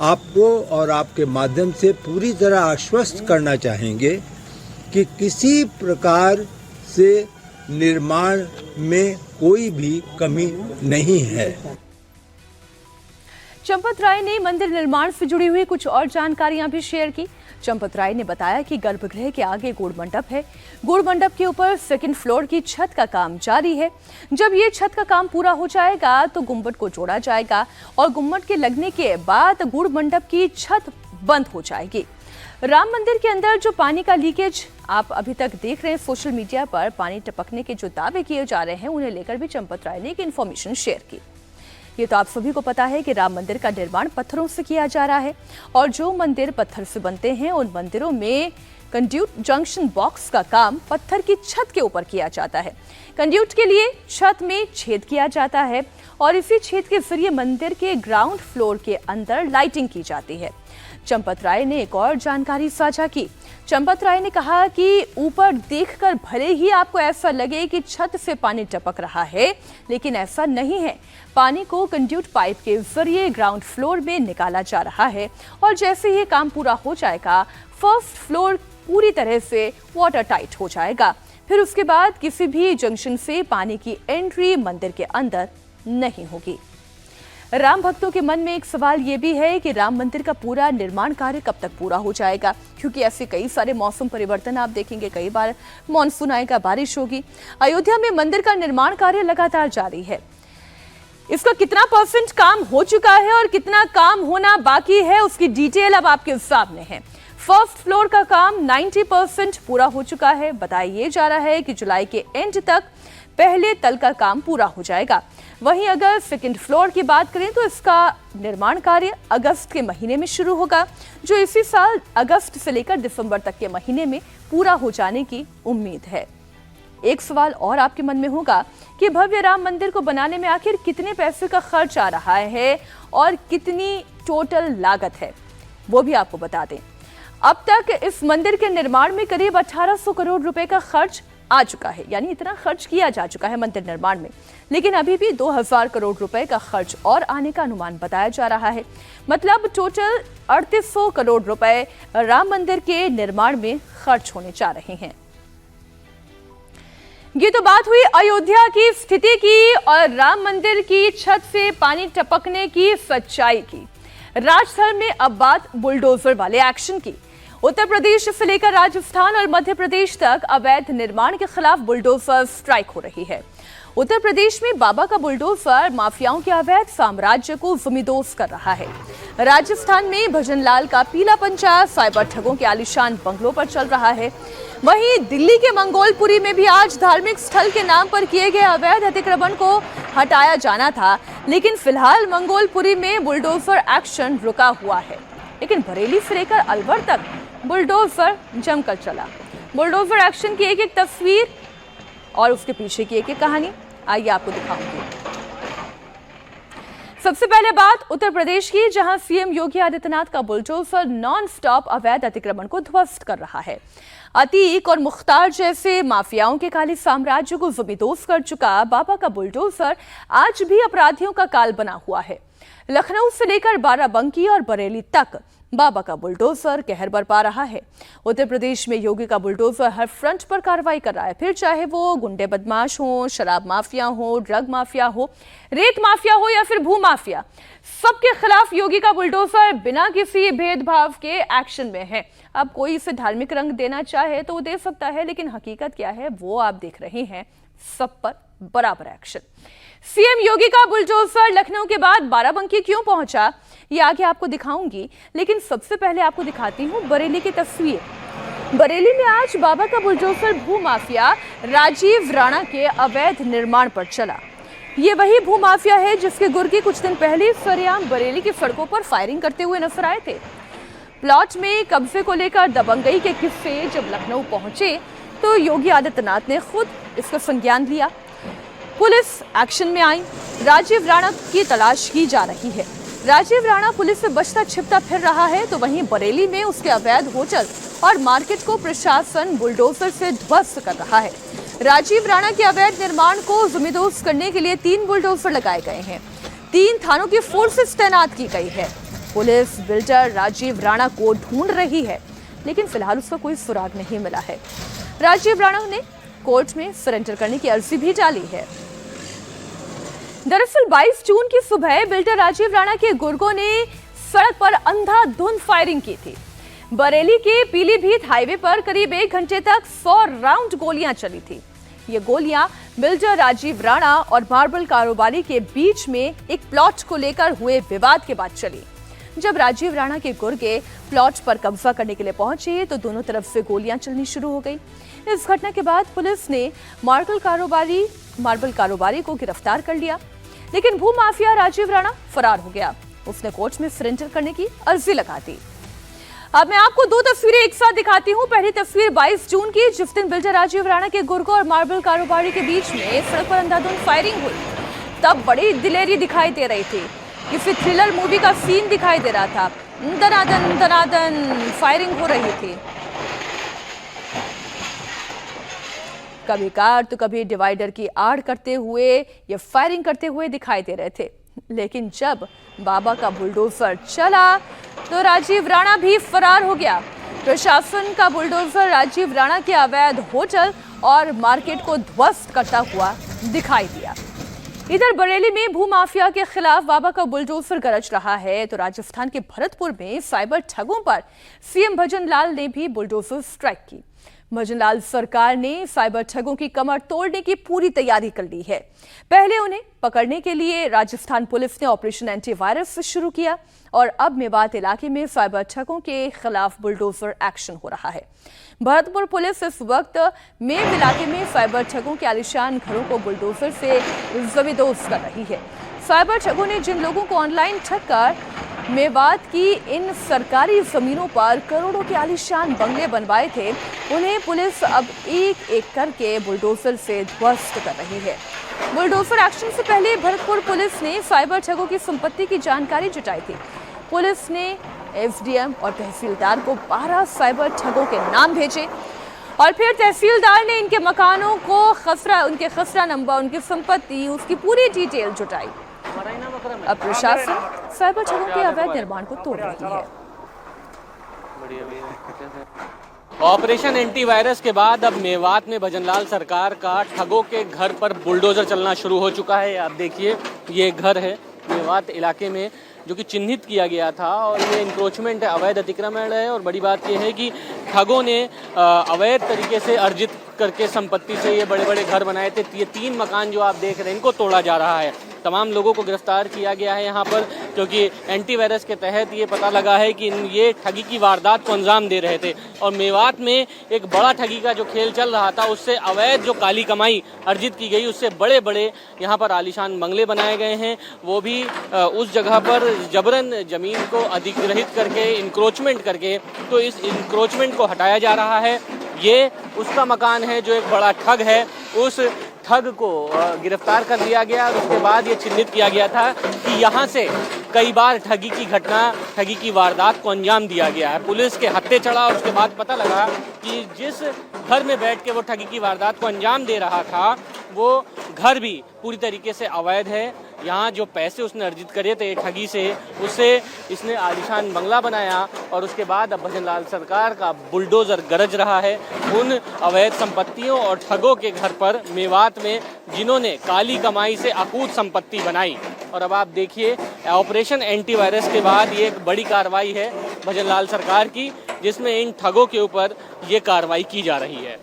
आपको और आपके माध्यम से पूरी तरह आश्वस्त करना चाहेंगे कि किसी प्रकार से निर्माण में कोई भी कमी नहीं है। चंपत राय ने मंदिर निर्माण से जुड़ी हुई कुछ और जानकारियां भी शेयर की। चंपत राय ने बताया कि गर्भगृह के आगे गुड़ मंडप है। गुड़ मंडप के ऊपर सेकंड फ्लोर की छत का काम जारी है। जब ये छत का काम पूरा हो जाएगा तो गुम्बद को जोड़ा जाएगा और गुम्बद के लगने के बाद गुड़ मंडप की छत बंद हो जाएगी। राम मंदिर के अंदर जो पानी का लीकेज आप अभी तक देख रहे हैं सोशल मीडिया पर, पानी टपकने के जो दावे किए जा रहे हैं, उन्हें लेकर भी चंपत राय ने एक इन्फॉर्मेशन शेयर की। ये तो आप सभी को पता है कि राम मंदिर का निर्माण पत्थरों से किया जा रहा है और जो मंदिर पत्थर से बनते हैं उन मंदिरों में कंड्यूट जंक्शन बॉक्स का काम पत्थर की छत के ऊपर किया जाता है। कंड्यूट के लिए छत में छेद किया जाता है और इसी छेद के जरिए मंदिर के ग्राउंड फ्लोर के अंदर लाइटिंग की जाती है। चंपत राय ने एक और जानकारी साझा की। चंपत राय ने कहा कि ऊपर देखकर भले ही आपको ऐसा लगे कि छत से पानी टपक रहा है, लेकिन ऐसा नहीं है। पानी को कंड्यूट पाइप के जरिए ग्राउंड फ्लोर में निकाला जा रहा है और जैसे ही काम पूरा हो जाएगा, फर्स्ट फ्लोर पूरी तरह से वाटर टाइट हो जाएगा। फिर उसके बाद किसी भी जंक्शन से पानी की एंट्री मंदिर के अंदर नहीं होगी। राम भक्तों के मन में एक सवाल ये भी है कि राम मंदिर का पूरा निर्माण कार्य कब तक पूरा हो जाएगा, क्योंकि ऐसे कई सारे मौसम परिवर्तन आप देखेंगे, कई बार मॉनसून आएगा, बारिश होगी। अयोध्या में मंदिर का निर्माण कार्य लगातार जारी है। इसका कितना % काम हो चुका है और कितना काम होना बाकी है, उसकी डिटेल अब आपके सामने है। फर्स्ट फ्लोर का काम 90% पूरा हो चुका है। बताया जा रहा है कि जुलाई के एंड तक पहले तल का काम पूरा हो जाएगा। वहीं अगर सेकंड फ्लोर की बात करें तो इसका निर्माण कार्य अगस्त के महीने में शुरू होगा, जो इसी साल अगस्त से लेकर दिसंबर तक के महीने में पूरा हो जाने की उम्मीद है। एक सवाल और आपके मन में होगा कि भव्य राम मंदिर को बनाने में आखिर कितने पैसे का खर्च आ रहा है और कितनी टोटल लागत है, वो भी आपको बता दें। अब तक इस मंदिर के निर्माण में करीब 1800 करोड़ रुपए का खर्च आ चुका है, यानी इतना खर्च किया जा चुका है मंदिर निर्माण में, लेकिन अभी भी 2000 करोड़ रुपए का खर्च और आने का अनुमान बताया जा रहा है। मतलब टोटल 3800 करोड़ रुपए राम मंदिर के निर्माण में खर्च होने जा रहे हैं। ये तो बात हुई अयोध्या की स्थिति की और राम मंदिर की छत से पानी टपकने की सच्चाई की। राजस्थान में अब बात बुलडोजर वाले एक्शन की। उत्तर प्रदेश से लेकर राजस्थान और मध्य प्रदेश तक अवैध निर्माण के खिलाफ बुलडोजर स्ट्राइक हो रही है। उत्तर प्रदेश में बाबा का बुलडोजर माफियाओं के अवैध साम्राज्य को जमींदोज कर रहा है। राजस्थान में भजनलाल का पीला पंचा साइबर ठगों के आलीशान बंगलों पर चल रहा है। वहीं दिल्ली के मंगोलपुरी में भी आज धार्मिक स्थल के नाम पर किए गए अवैध अतिक्रमण को हटाया जाना था, लेकिन फिलहाल मंगोलपुरी में बुलडोजर एक्शन रुका हुआ है। लेकिन बरेली से लेकर अलवर तक बुलडोजर जमकर चला। बुलडोजर एक्शन की एक एक तस्वीर और उसके पीछे की एक एक कहानी आइए आपको दिखाऊंगी। सबसे पहले बात उत्तर प्रदेश की, जहां सीएम योगी आदित्यनाथ का बुलडोजर नॉन स्टॉप अवैध अतिक्रमण को ध्वस्त कर रहा है। अतीक और मुख्तार जैसे माफियाओं के काले साम्राज्य को जमींदोज कर चुका बाबा का बुलडोजर आज भी अपराधियों का काल बना हुआ है। लखनऊ से लेकर बाराबंकी और बरेली तक बाबा का बुलडोजर कहर बरपा रहा है। उत्तर प्रदेश में योगी का बुलडोजर हर फ्रंट पर कार्रवाई कर रहा है, फिर चाहे वो गुंडे बदमाश हो, शराब माफिया हो, ड्रग माफिया हो, रेत माफिया हो या फिर भू माफिया, सबके खिलाफ योगी का बुलडोजर बिना किसी भेदभाव के एक्शन में है। अब कोई इसे धार्मिक रंग देना चाहे तो वो दे सकता है, लेकिन हकीकत क्या है वो आप देख रहे हैं, सब पर बराबर एक्शन। सीएम योगी का बुलडोजर लखनऊ के बाद बाराबंकी क्यों पहुंचा, ये आगे आपको दिखाऊंगी, लेकिन सबसे पहले आपको दिखाती हूं बरेली की तस्वीर। बरेली में आज बाबा का बुलडोजर भू माफिया राजीव राणा के अवैध निर्माण पर चला। ये वही भू माफिया है जिसके गुर्गे कुछ दिन पहले सरेआम बरेली की सड़कों पर फायरिंग करते हुए नजर आए थे। प्लॉट में कब्जे को लेकर दबंगई के किस्से जब लखनऊ पहुंचे तो योगी आदित्यनाथ ने खुद इसका संज्ञान लिया। पुलिस एक्शन में आई, राजीव राणा की तलाश की जा रही है। राजीव राणा पुलिस से बचता छिपता फिर रहा है, तो वहीं बरेली में उसके अवैध होटल और मार्केट को प्रशासन बुलडोजर से ध्वस्त कर रहा है। राजीव राणा के अवैध निर्माण को जमींदोज करने के लिए 3 बुलडोजर लगाए गए हैं। 3 थानों की फोर्सेस तैनात की गई है। पुलिस बिल्डर राजीव राणा को ढूंढ रही है, लेकिन फिलहाल उसका कोई सुराग नहीं मिला है। राजीव राणा ने कोर्ट में सरेंडर करने की अर्जी भी डाली है। दरअसल 22 जून की सुबह बिल्डर राजीव राणा के गुर्गों ने सड़क पर अंधाधुंध फायरिंग की थी। बरेली के पीलीभीत हाईवे पर करीब 1 घंटे तक 100 राउंड गोलियां चली थी। ये गोलियां बिल्डर राजीव राणा और मार्बल कारोबारी के बीच में एक प्लॉट को लेकर हुए विवाद के बाद चली। जब राजीव राणा के गुर्गे प्लॉट पर कब्जा करने के लिए पहुंचे तो दोनों तरफ से गोलियां चलनी शुरू हो गई। इस घटना के बाद पुलिस ने मार्बल कारोबारी को गिरफ्तार कर लिया। लेकिन भूमाफिया राजीव राणा फरार हो गया। उसने कोर्ट में सरेंडर करने की अर्जी लगा दी। अब मैं आपको दो तस्वीरें एक साथ दिखाती हूँ। पहली तस्वीर 22 जून की, जिस दिन बिल्डर राजीव राणा के गुर्गो और मार्बल कारोबारी के बीच में सड़क पर अंधाधुंध फायरिंग हुई। तब बड़ी दिलेरी दिखाई दे रही थी, किसी थ्रिलर मूवी का सीन दिखाई दे रहा था। दनादन दनादन फायरिंग हो रही थी। कभी कार तो कभी डिवाइडर की आड़ करते हुए ये फायरिंग करते हुए दिखाई दे रहे थे। लेकिन जब बाबा का बुलडोजर चला तो राजीव राणा भी फरार हो गया। प्रशासन का बुलडोजर राजीव राणा के अवैध होटल और मार्केट को ध्वस्त करता हुआ दिखाई दिया। इधर बरेली में भूमाफिया के खिलाफ बाबा का बुलडोजर गरज रहा है, तो राजस्थान के भरतपुर में साइबर ठगों पर सीएम भजनलाल ने भी बुलडोजर स्ट्राइक की। भजनलाल सरकार ने साइबर ठगों की कमर तोड़ने की पूरी तैयारी कर ली है। पहले उन्हें पकड़ने के लिए राजस्थान पुलिस ने ऑपरेशन एंटीवायरस शुरू किया और अब मेवात इलाके में साइबर ठगों के खिलाफ बुलडोजर एक्शन हो रहा है। भरतपुर पुलिस इस वक्त मेव इलाके में साइबर ठगों के आलीशान घरों को बुलडोजर से जबरदस्त कर रही है। साइबर ठगों ने जिन लोगों को ऑनलाइन ठग कर मेवात की इन सरकारी जमीनों पर करोड़ों के आलीशान बंगले बनवाए थे, उन्हें पुलिस अब एक एक करके बुलडोजर से ध्वस्त कर रही है। बुलडोजर एक्शन से पहले भरतपुर पुलिस ने साइबर ठगों की संपत्ति की जानकारी जुटाई थी। पुलिस ने एसडीएम और तहसीलदार को 12 साइबर ठगों के नाम भेजे और फिर तहसीलदार ने इनके मकानों को उनके खसरा नंबर, उनकी संपत्ति, उसकी पूरी डिटेल जुटाई। अब प्रशासन साइबर ठगों के अवैध निर्माण को तोड़ रही है। ऑपरेशन एंटीवायरस के बाद अब मेवात में भजनलाल सरकार का ठगों के घर पर बुलडोजर चलना शुरू हो चुका है। आप देखिए, ये घर है मेवात इलाके में जो कि चिन्हित किया गया था और ये इंक्रोचमेंट है, अवैध अतिक्रमण है। और बड़ी बात यह है कि ठगों ने अवैध तरीके से अर्जित करके संपत्ति से ये बड़े बड़े घर बनाए थे। ये 3 मकान जो आप देख रहे हैं, इनको तोड़ा जा रहा है। तमाम लोगों को गिरफ्तार किया गया है यहाँ पर, क्योंकि एंटीवायरस के तहत ये पता लगा है कि ये ठगी की वारदात को अंजाम दे रहे थे। और मेवात में एक बड़ा ठगी का जो खेल चल रहा था, उससे अवैध जो काली कमाई अर्जित की गई, उससे बड़े बड़े यहाँ पर आलीशान बंगले बनाए गए हैं। वो भी उस जगह पर जबरन जमीन को अधिग्रहित करके, इंक्रोचमेंट करके, तो इस इंक्रोचमेंट को हटाया जा रहा है। ये उसका मकान है जो एक बड़ा ठग है। उस ठग को गिरफ्तार कर लिया गया और उसके बाद ये चिन्हित किया गया था कि यहाँ से कई बार ठगी की घटना, ठगी की वारदात को अंजाम दिया गया है। पुलिस के हत्थे चढ़ा और उसके बाद पता लगा कि जिस घर में बैठ के वो ठगी की वारदात को अंजाम दे रहा था, वो घर भी पूरी तरीके से अवैध है। यहाँ जो पैसे उसने अर्जित करे थे ठगी से, उससे इसने आलीशान बंगला बनाया और उसके बाद अब भजनलाल सरकार का बुलडोजर गरज रहा है उन अवैध संपत्तियों और ठगों के घर पर मेवात में, जिन्होंने काली कमाई से अकूत संपत्ति बनाई। और अब आप देखिए, ऑपरेशन एंटीवायरस के बाद ये एक बड़ी कार्रवाई है भजनलाल सरकार की, जिसमें इन ठगों के ऊपर ये कार्रवाई की जा रही है।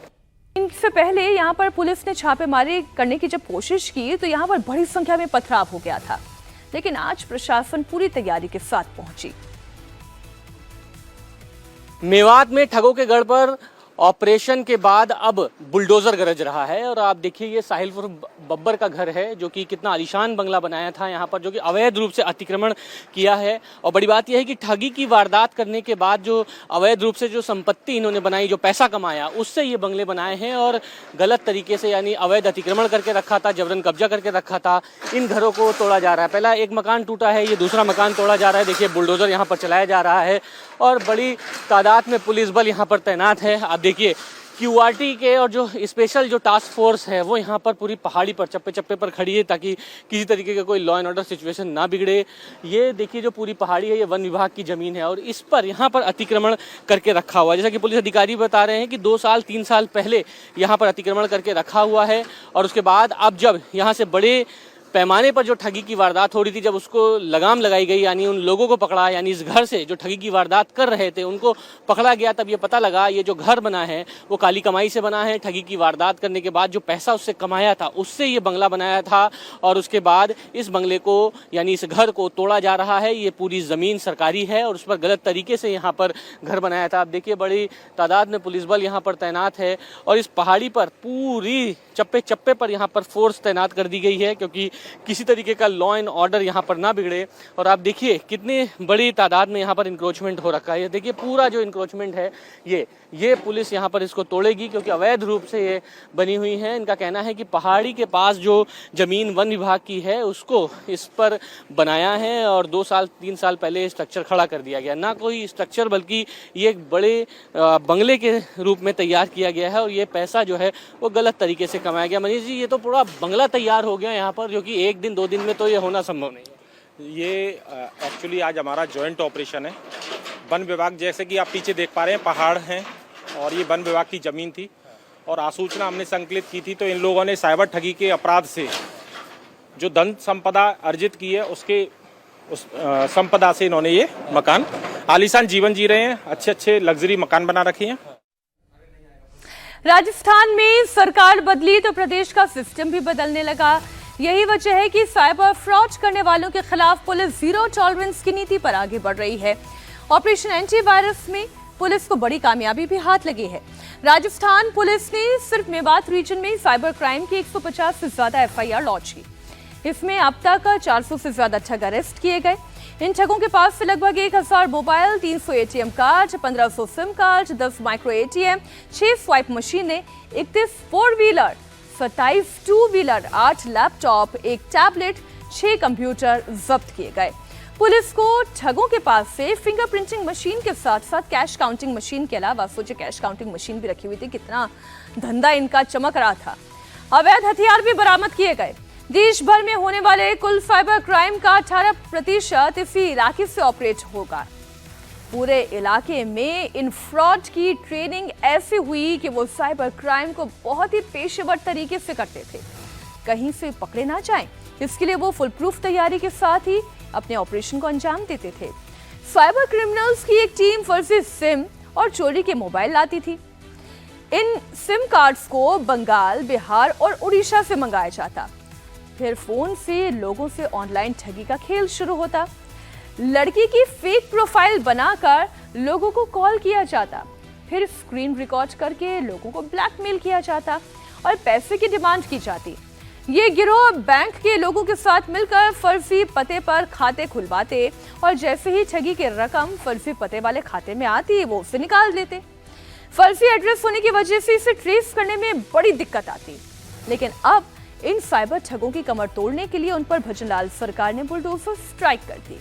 इनसे पहले यहाँ पर पुलिस ने छापेमारी करने की जब कोशिश की तो यहाँ पर बड़ी संख्या में पथराव हो गया था, लेकिन आज प्रशासन पूरी तैयारी के साथ पहुंची। मेवात में ठगों के गढ़ पर ऑपरेशन के बाद अब बुलडोजर गरज रहा है। और आप देखिए, ये साहिलपुर बब्बर का घर है जो कि कितना आलीशान बंगला बनाया था यहाँ पर, जो कि अवैध रूप से अतिक्रमण किया है। और बड़ी बात यह है कि ठगी की वारदात करने के बाद जो अवैध रूप से जो संपत्ति इन्होंने बनाई, जो पैसा कमाया, उससे ये बंगले बनाए हैं और गलत तरीके से यानी अवैध अतिक्रमण करके रखा था, जबरन कब्जा करके रखा था। इन घरों को तोड़ा जा रहा है। पहला एक मकान टूटा है, ये दूसरा मकान तोड़ा जा रहा है। देखिए, बुलडोजर यहाँ पर चलाया जा रहा है और बड़ी तादाद में पुलिस बल यहाँ पर तैनात है। आप देखिए, क्यूआरटी के और जो स्पेशल जो टास्क फोर्स है वो यहाँ पर पूरी पहाड़ी पर चप्पे चप्पे पर खड़ी है, ताकि किसी तरीके का कोई लॉ एंड ऑर्डर सिचुएशन ना बिगड़े। ये देखिए, जो पूरी पहाड़ी है ये वन विभाग की जमीन है और इस पर यहाँ पर अतिक्रमण करके रखा हुआ है। जैसा कि पुलिस अधिकारी बता रहे हैं कि 2 साल 3 साल पहले यहाँ पर अतिक्रमण करके रखा हुआ है और उसके बाद अब जब यहाँ से बड़े पैमाने पर जो ठगी की वारदात हो रही थी, जब उसको लगाम लगाई गई, यानी उन लोगों को पकड़ा, यानी इस घर से जो ठगी की वारदात कर रहे थे उनको पकड़ा गया, तब ये पता लगा ये जो घर बना है वो काली कमाई से बना है। ठगी की वारदात करने के बाद जो पैसा उससे कमाया था, उससे ये बंगला बनाया था और उसके बाद इस बंगले को, यानी इस घर को तोड़ा जा रहा है। ये पूरी ज़मीन सरकारी है और उस पर गलत तरीके से यहाँ पर घर बनाया था। आप देखिए, बड़ी तादाद में पुलिस बल यहाँ पर तैनात है और इस पहाड़ी पर पूरी चप्पे चप्पे पर यहाँ पर फोर्स तैनात कर दी गई है, क्योंकि किसी तरीके का लॉ एंड ऑर्डर यहाँ पर ना बिगड़े। और आप देखिए कितनी बड़ी तादाद में यहाँ पर इंक्रोचमेंट हो रखा है। ये देखिए पूरा जो इंक्रोचमेंट है ये पुलिस यहाँ पर इसको तोड़ेगी, क्योंकि अवैध रूप से ये बनी हुई है। इनका कहना है कि पहाड़ी के पास जो जमीन वन विभाग की है उसको इस पर बनाया है और 2-3 साल पहले स्ट्रक्चर खड़ा कर दिया गया। ना कोई स्ट्रक्चर बल्कि ये एक बड़े बंगले के रूप में तैयार किया गया है और ये पैसा जो है वो गलत तरीके से कमाया गया। मनीष जी, ये तो पूरा बंगला तैयार हो गया यहाँ पर, जो कि 1 दिन 2 दिन में तो ये होना संभव नहीं है। ये एक्चुअली आज हमारा जॉइंट ऑपरेशन है। वन विभाग, जैसे कि आप पीछे देख पा रहे हैं, पहाड़ हैं और ये वन विभाग की ज़मीन थी और आसूचना हमने संकलित की थी, तो इन लोगों ने साइबर ठगी के अपराध से जो धन संपदा अर्जित की है उस संपदा से इन्होंने ये मकान आलीशान जीवन जी रहे हैं। अच्छे लग्जरी मकान बना रखे हैं। राजस्थान में सरकार बदली तो प्रदेश का सिस्टम भी बदलने लगा। यही वजह है कि साइबर फ्रॉड करने वालों के खिलाफ पुलिस जीरो टॉलरेंस की नीति पर आगे बढ़ रही है। ऑपरेशन एंटीवायरस में पुलिस को बड़ी कामयाबी भी हाथ लगी है। राजस्थान पुलिस ने सिर्फ मेवात रीजन में साइबर क्राइम की 150 से ज्यादा FIR लॉन्च की। इसमें अब तक 400 से ज्यादा ठग अरेस्ट किए गए। इन ठगों के पास से लगभग 1000 mobile, 300 ATM card, 1500 SIM card, 10 micro ATM, 6 swipe मशीनें, 31 4 wheeler, 27 2 wheeler, 8 laptop, 1 tablet, 6 computer जब्त किए गए। पुलिस को ठगों के पास से फिंगरप्रिंटिंग मशीन के साथ साथ कैश काउंटिंग मशीन के अलावा सोचे कैश काउंटिंग मशीन भी रखी हुई थी। कितना धंधा इनका चमक रहा था। अवैध हथियार भी बरामद किए गए। देश भर में होने वाले कुल साइबर क्राइम का 18% इसी इलाके से ऑपरेट होगा। पूरे इलाके में इन फ्रॉड की ट्रेनिंग ऐसी हुई कि वो साइबर क्राइम को बहुत ही पेशेवर तरीके से करते थे। कहीं से पकड़े ना जाएं, इसके लिए वो फुल प्रूफ तैयारी के साथ ही अपने ऑपरेशन को अंजाम देते थे। साइबर क्रिमिनल्स की एक टीम फर्जी सिम और चोरी के मोबाइल लाती थी। इन सिम कार्ड्स को बंगाल, बिहार और उड़ीसा से मंगाया जाता। फिर फोन से लोगों से ऑनलाइन ठगी का खेल शुरू होता। लड़की की फेक प्रोफाइल बनाकर लोगों को कॉल किया जाता, फिर स्क्रीन रिकॉर्ड करके लोगों को ब्लैकमेल किया जाता और पैसे की डिमांड की जाती। ये गिरोह बैंक के लोगों के साथ मिलकर फर्जी पते पर खाते खुलवाते और जैसे ही ठगी की रकम फर्जी पते वाले खाते में आती वो उसे निकाल देते। फर्जी एड्रेस होने की वजह से इसे ट्रेस करने में बड़ी दिक्कत आती। लेकिन अब इन साइबर ठगों की कमर तोड़ने के लिए उन पर भजनलाल सरकार ने बुलडोजर स्ट्राइक कर दी।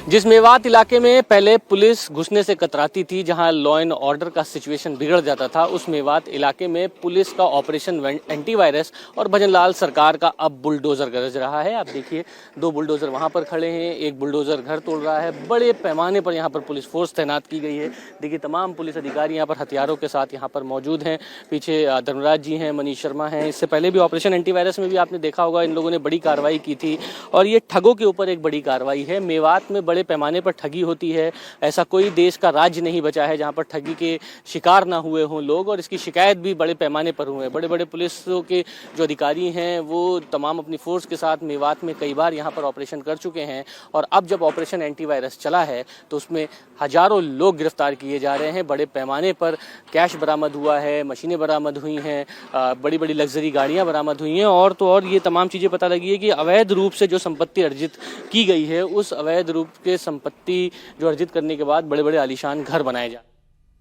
जिस मेवात इलाके में पहले पुलिस घुसने से कतराती थी, जहां लॉ एंड ऑर्डर का सिचुएशन बिगड़ जाता था, उस मेवात इलाके में पुलिस का ऑपरेशन एंटीवायरस और भजनलाल सरकार का अब बुलडोजर गरज रहा है। आप देखिए 2 बुलडोजर वहां पर खड़े हैं, एक बुलडोजर घर तोड़ रहा है। बड़े पैमाने पर यहाँ पर पुलिस फोर्स तैनात की गई है। देखिए तमाम पुलिस अधिकारी यहाँ पर हथियारों के साथ यहाँ पर मौजूद हैं। पीछे धर्मराज जी हैं, मनीष शर्मा हैं। इससे पहले भी ऑपरेशन एंटीवायरस में भी आपने देखा होगा इन लोगों ने बड़ी कार्रवाई की थी और ये ठगों के ऊपर एक बड़ी कार्रवाई है। मेवात में बड़े पैमाने पर ठगी होती है। ऐसा कोई देश का राज्य नहीं बचा है जहां पर ठगी के शिकार ना हुए हों लोग, और इसकी शिकायत भी बड़े पैमाने पर हुए हैं। बड़े बड़े पुलिस के जो अधिकारी हैं वो तमाम अपनी फोर्स के साथ मेवात में कई बार यहां पर ऑपरेशन कर चुके हैं और अब जब ऑपरेशन एंटीवायरस चला है तो उसमें हजारों लोग गिरफ्तार किए जा रहे हैं। बड़े पैमाने पर कैश बरामद हुआ है, मशीनें बरामद हुई हैं, बड़ी बड़ी लग्जरी गाड़ियां बरामद हुई हैं और तो और ये तमाम चीज़ें पता लगी है कि अवैध रूप से जो संपत्ति अर्जित की गई है उस अवैध रूप के संपत्ति जो अर्जित करने के बाद बड़े बड़े आलीशान घर बनाए जा रहे हैं।